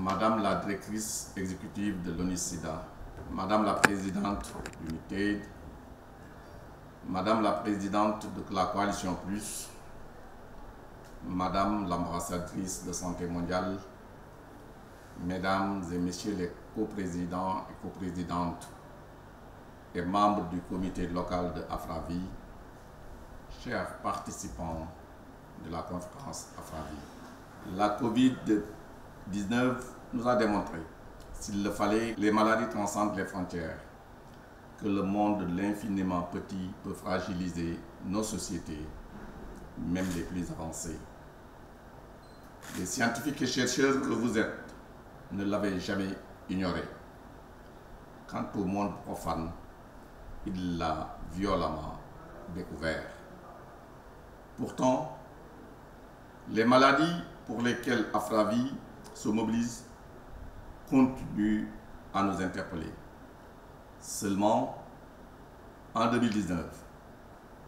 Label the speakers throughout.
Speaker 1: Madame la directrice exécutive de l'ONU-SIDA, Madame la présidente du UNITAID, Madame la présidente de la Coalition Plus, Madame l'ambassadrice de Santé mondiale, Mesdames et Messieurs les coprésidents et coprésidentes et membres du comité local de Afravi, chers participants de la conférence Afravi. La Covid-19 nous a démontré, s'il le fallait, les maladies transcendent les frontières, que le monde de l'infiniment petit peut fragiliser nos sociétés, même les plus avancées. Les scientifiques et chercheurs que vous êtes ne l'avaient jamais ignoré. Quant au monde profane, il l'a violemment découvert. Pourtant, les maladies pour lesquelles Afravi se mobilise continuent à nous interpeller. Seulement, en 2019,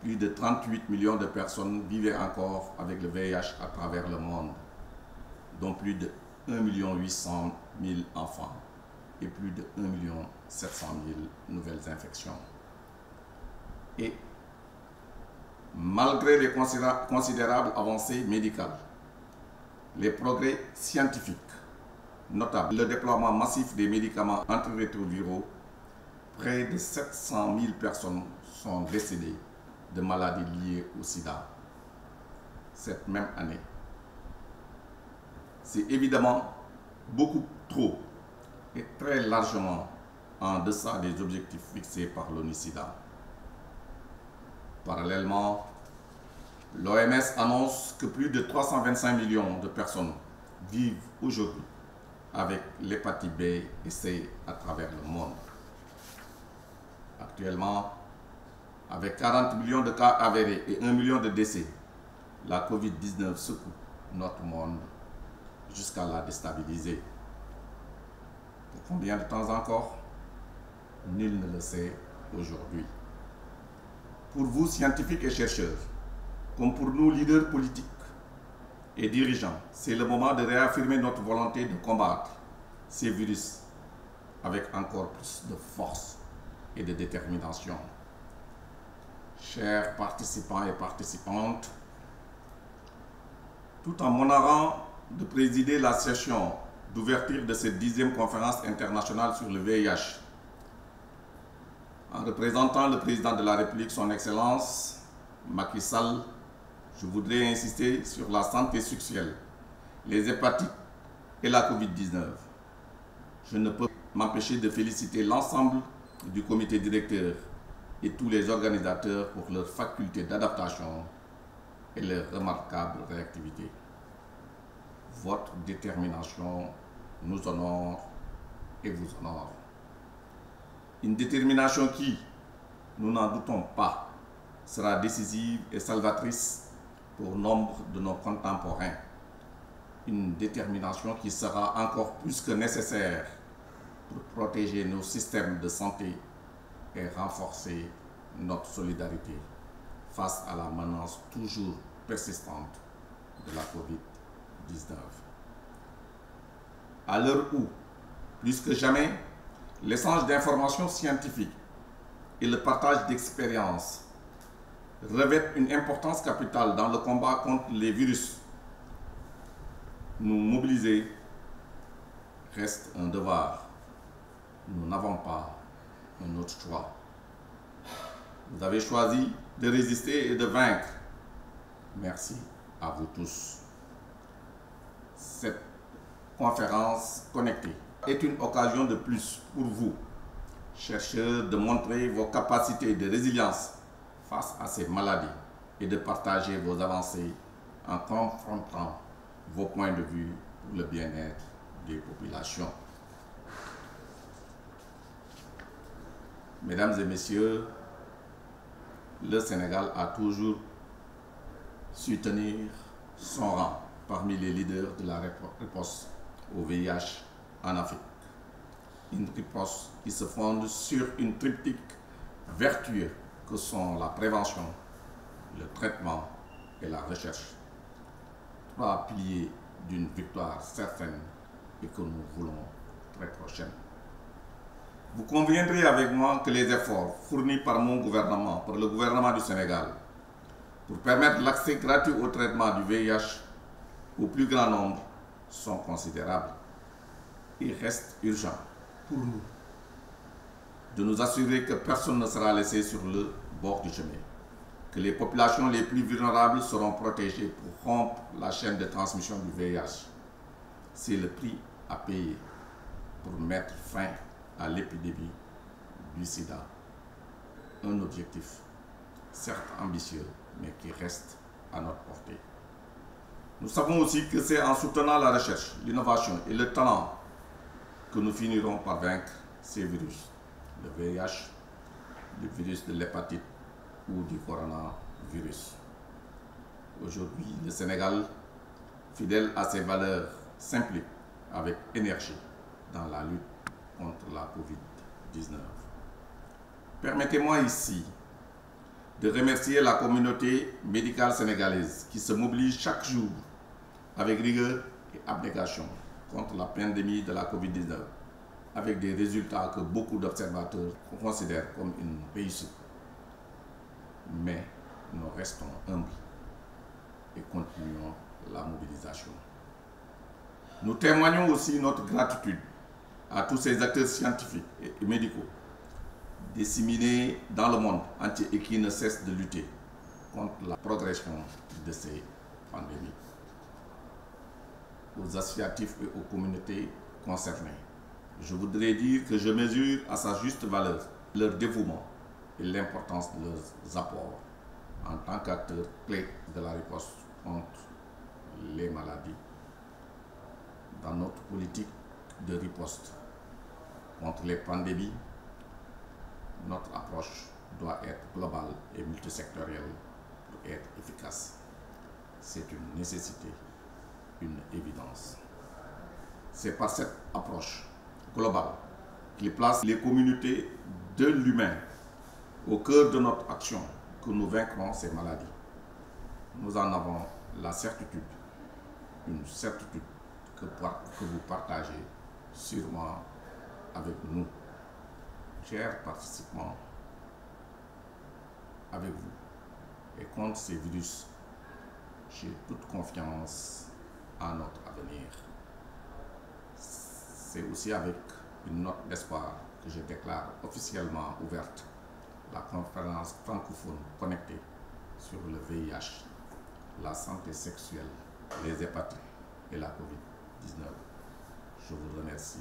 Speaker 1: plus de 38 millions de personnes vivaient encore avec le VIH à travers le monde, dont plus de 1 800 000 enfants et plus de 1 700 000 nouvelles infections. Et malgré les considérables avancées médicales, les progrès scientifiques, notamment le déploiement massif des médicaments antirétroviraux, près de 700 000 personnes sont décédées de maladies liées au sida cette même année. C'est évidemment beaucoup trop et très largement en deçà des objectifs fixés par l'ONU-SIDA. Parallèlement, l'OMS annonce que plus de 325 millions de personnes vivent aujourd'hui avec l'hépatite B et C à travers le monde. Actuellement, avec 40 millions de cas avérés et 1 million de décès, la Covid-19 secoue notre monde jusqu'à la déstabiliser. Pour combien de temps encore? Nul ne le sait aujourd'hui. Pour vous, scientifiques et chercheurs, comme pour nous, leaders politiques et dirigeants, c'est le moment de réaffirmer notre volonté de combattre ces virus avec encore plus de force et de détermination. Chers participants et participantes, tout en m'honorant de présider la session d'ouverture de cette 10e conférence internationale sur le VIH, en représentant le président de la République, son Excellence Macky Sall, je voudrais insister sur la santé sexuelle, les hépatites et la Covid-19. Je ne peux m'empêcher de féliciter l'ensemble du comité directeur et tous les organisateurs pour leur faculté d'adaptation et leur remarquable réactivité. Votre détermination nous honore et vous honore. Une détermination qui, nous n'en doutons pas, sera décisive et salvatrice pour nombre de nos contemporains. Une détermination qui sera encore plus que nécessaire pour protéger nos systèmes de santé et renforcer notre solidarité face à la menace toujours persistante de la Covid-19. À l'heure où, plus que jamais, l'échange d'informations scientifiques et le partage d'expériences revêtent une importance capitale dans le combat contre les virus, nous mobiliser reste un devoir. Nous n'avons pas un autre choix. Vous avez choisi de résister et de vaincre. Merci à vous tous. Cette conférence connectée est une occasion de plus pour vous, chercheurs, de montrer vos capacités de résilience face à ces maladies et de partager vos avancées en confrontant vos points de vue pour le bien-être des populations. Mesdames et messieurs, le Sénégal a toujours su tenir son rang parmi les leaders de la riposte au VIH en Afrique. Une riposte qui se fonde sur une triptyque vertueuse que sont la prévention, le traitement et la recherche. Trois piliers d'une victoire certaine et que nous voulons très prochaine. Vous conviendrez avec moi que les efforts fournis par mon gouvernement, par le gouvernement du Sénégal, pour permettre l'accès gratuit au traitement du VIH au plus grand nombre sont considérables. Il reste urgent pour nous de nous assurer que personne ne sera laissé sur le bord du chemin, que les populations les plus vulnérables seront protégées pour rompre la chaîne de transmission du VIH. C'est le prix à payer pour mettre fin à l'épidémie du sida. Un objectif, certes ambitieux, mais qui reste à notre portée. Nous savons aussi que c'est en soutenant la recherche, l'innovation et le talent que nous finirons par vaincre ces virus. Le VIH, le virus de l'hépatite ou du coronavirus. Aujourd'hui, le Sénégal, fidèle à ses valeurs, s'implique avec énergie dans la lutte contre la COVID-19. Permettez-moi ici de remercier la communauté médicale sénégalaise qui se mobilise chaque jour avec rigueur et abnégation contre la pandémie de la COVID-19, avec des résultats que beaucoup d'observateurs considèrent comme une réussite. Mais nous restons humbles et continuons la mobilisation. Nous témoignons aussi notre gratitude à tous ces acteurs scientifiques et médicaux disséminés dans le monde entier et qui ne cessent de lutter contre la progression de ces pandémies. Aux associatifs et aux communautés concernées, je voudrais dire que je mesure à sa juste valeur leur dévouement et l'importance de leurs apports en tant qu'acteurs clés de la riposte contre les maladies. Dans notre politique de riposte contre les pandémies, notre approche doit être globale et multisectorielle pour être efficace. C'est une nécessité, une évidence. C'est par cette approche globale qui place les communautés de l'humain au cœur de notre action que nous vaincrons ces maladies. Nous en avons la certitude, une certitude que vous partagez sûrement avec nous. Chers participants, avec vous et contre ces virus, j'ai toute confiance en notre avenir. C'est aussi avec une note d'espoir que je déclare officiellement ouverte la conférence francophone connectée sur le VIH, la santé sexuelle, les hépatites et la COVID-19. Je vous remercie.